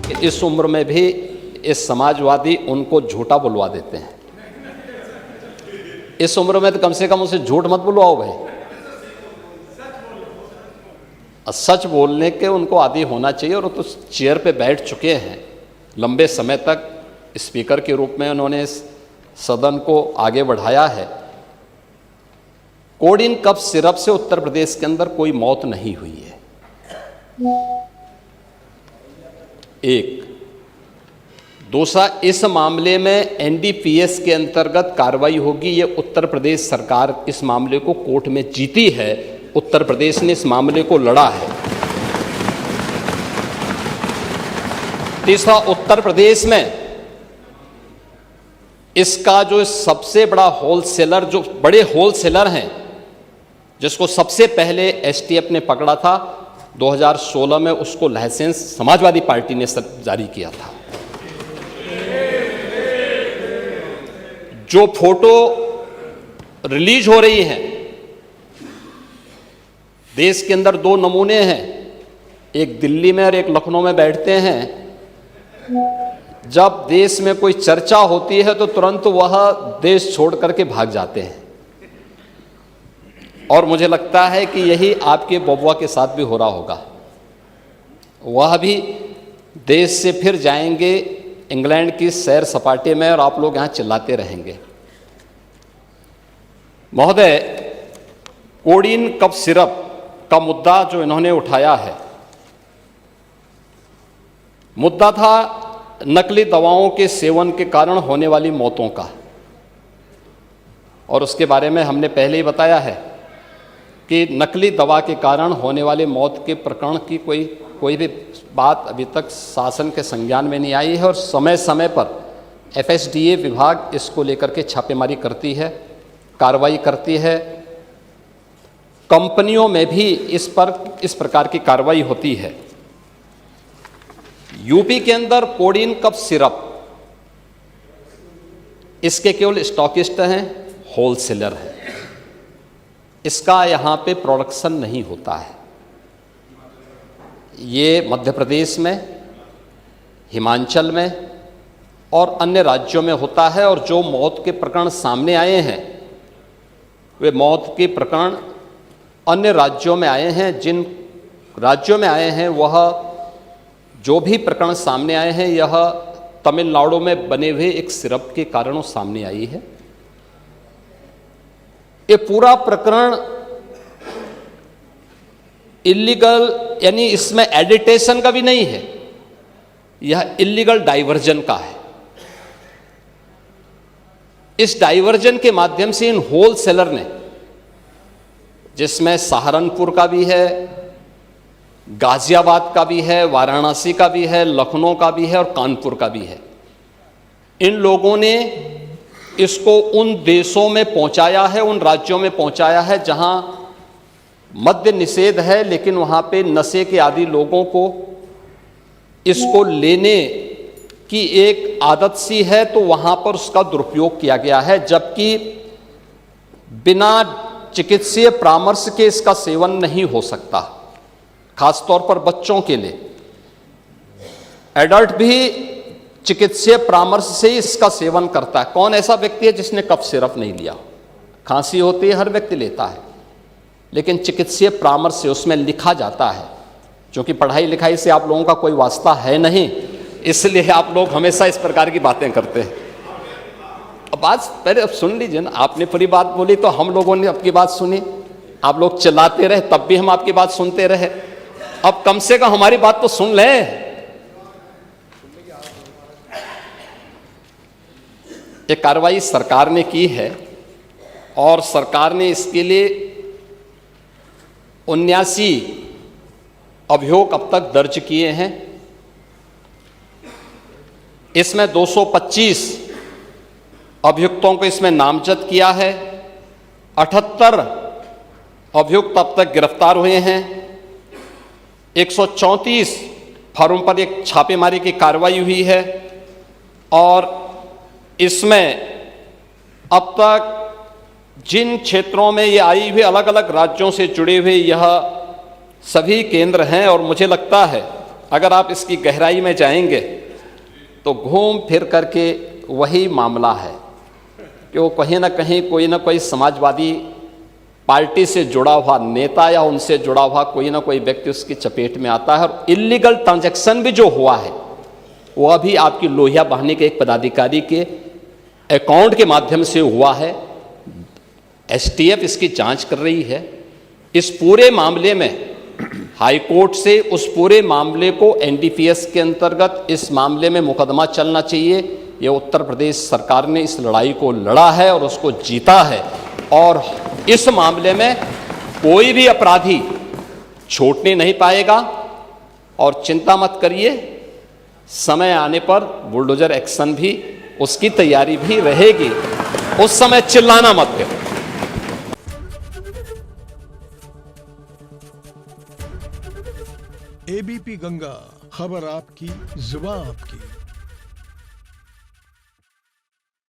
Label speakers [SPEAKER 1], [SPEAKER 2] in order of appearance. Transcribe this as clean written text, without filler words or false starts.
[SPEAKER 1] कि इस उम्र में भी इस समाजवादी उनको झूठा बुलवा देते हैं। इस उम्र में तो कम से कम उसे झूठ मत बुलवाओ भाई, सच बोलने के उनको आदी होना चाहिए। और तो चेयर पे बैठ चुके हैं लंबे समय तक, स्पीकर के रूप में उन्होंने सदन को आगे बढ़ाया है। कोडिन कफ सिरप से उत्तर प्रदेश के अंदर कोई मौत नहीं हुई है। एक दूसरा, इस मामले में एनडीपीएस के अंतर्गत कार्रवाई होगी। ये उत्तर प्रदेश सरकार इस मामले को कोर्ट में जीती है, उत्तर प्रदेश ने इस मामले को लड़ा है। तीसरा, उत्तर प्रदेश में इसका जो सबसे बड़ा होलसेलर, जो बड़े होलसेलर हैं, जिसको सबसे पहले एसटीएफ ने पकड़ा था 2016 में, उसको लाइसेंस समाजवादी पार्टी ने जारी किया था। जो फोटो रिलीज हो रही हैं, देश के अंदर दो नमूने हैं, एक दिल्ली में और एक लखनऊ में बैठते हैं। जब देश में कोई चर्चा होती है तो तुरंत वह देश छोड़ करके भाग जाते हैं। और मुझे लगता है कि यही आपके बबुआ के साथ भी हो रहा होगा। वह भी देश से फिर जाएंगे इंग्लैंड की सैर सपाटे में और आप लोग यहाँ चिल्लाते रहेंगे। महोदय, कोडिन कफ सिरप का मुद्दा जो इन्होंने उठाया है, मुद्दा था नकली दवाओं के सेवन के कारण होने वाली मौतों का। और उसके बारे में हमने पहले ही बताया है कि नकली दवा के कारण होने वाले मौत के प्रकरण की कोई भी बात अभी तक शासन के संज्ञान में नहीं आई है। और समय समय पर एफएसडीए विभाग इसको लेकर के छापेमारी करती है, कार्रवाई करती है। कंपनियों में भी इस प्रकार की कार्रवाई होती है। यूपी के अंदर कोडिन कफ सिरप, इसके केवल स्टॉकिस्ट हैं, होलसेलर हैं। इसका यहां पे प्रोडक्शन नहीं होता है। ये मध्य प्रदेश में, हिमाचल में और अन्य राज्यों में होता है। और जो मौत के प्रकरण सामने आए हैं, वे मौत के प्रकरण अन्य राज्यों में आए हैं। जिन राज्यों में आए हैं, वह जो भी प्रकरण सामने आए हैं, यह तमिलनाडु में बने हुए एक सिरप के कारणों सामने आई है। ये पूरा प्रकरण इलीगल, यानी इसमें एडिटेशन का भी नहीं है, यह इलीगल डाइवर्जन का है। इस डाइवर्जन के माध्यम से इन होलसेलर ने, जिसमें सहारनपुर का भी है, गाजियाबाद का भी है, वाराणसी का भी है, लखनऊ का भी है और कानपुर का भी है, इन लोगों ने इसको उन देशों में पहुंचाया है, उन राज्यों में पहुंचाया है जहां मद्य निषेध है, लेकिन वहां पे नशे के आदी लोगों को इसको लेने की एक आदत सी है, तो वहां पर उसका दुरुपयोग किया गया है। जबकि बिना चिकित्सीय परामर्श के इसका सेवन नहीं हो सकता, खासतौर पर बच्चों के लिए। एडल्ट भी चिकित्सीय परामर्श से ही इसका सेवन करता है। कौन ऐसा व्यक्ति है जिसने कफ सिरप नहीं लिया? खांसी होती है, हर व्यक्ति लेता है, लेकिन चिकित्सीय परामर्श से उसमें लिखा जाता है। क्योंकि पढ़ाई लिखाई से आप लोगों का कोई वास्ता है नहीं, इसलिए आप लोग हमेशा इस प्रकार की बातें करते हैं। अब बात पहले अब सुन लीजिए ना, आपने पूरी बात बोली तो हम लोगों ने आपकी बात सुनी। आप लोग चिल्लाते रहे, तब भी हम आपकी बात सुनते रहे। अब कम से कम हमारी बात तो सुन लें। ये कार्रवाई सरकार ने की है और सरकार ने इसके लिए 79 अभियोग अब तक दर्ज किए हैं। इसमें 225 अभियुक्तों को इसमें नामजद किया है। 78 अभियुक्त अब तक गिरफ्तार हुए हैं। 134 फर्म पर एक छापेमारी की कार्रवाई हुई है और इसमें अब तक जिन क्षेत्रों में ये आई हुई, अलग अलग राज्यों से जुड़े हुए यह सभी केंद्र हैं। और मुझे लगता है अगर आप इसकी गहराई में जाएंगे तो घूम फिर करके वही मामला है कि वो कहीं ना कहीं कोई ना कोई समाजवादी पार्टी से जुड़ा हुआ नेता या उनसे जुड़ा हुआ कोई ना कोई व्यक्ति उसकी चपेट में आता है। और इलीगल ट्रांजैक्शन भी जो हुआ है वह भी आपकी लोहिया बहाने के एक पदाधिकारी के अकाउंट के माध्यम से हुआ है। एसटीएफ इसकी जांच कर रही है। इस पूरे मामले में हाई कोर्ट से उस पूरे मामले को एनडीपीएस के अंतर्गत इस मामले में मुकदमा चलना चाहिए। ये उत्तर प्रदेश सरकार ने इस लड़ाई को लड़ा है और उसको जीता है, और इस मामले में कोई भी अपराधी छूटने नहीं पाएगा। और चिंता मत करिए, समय आने पर बुलडोजर एक्शन भी, उसकी तैयारी भी रहेगी। उस समय चिल्लाना मत करो।
[SPEAKER 2] एबीपी गंगा, खबर आपकी, जुबान आपकी।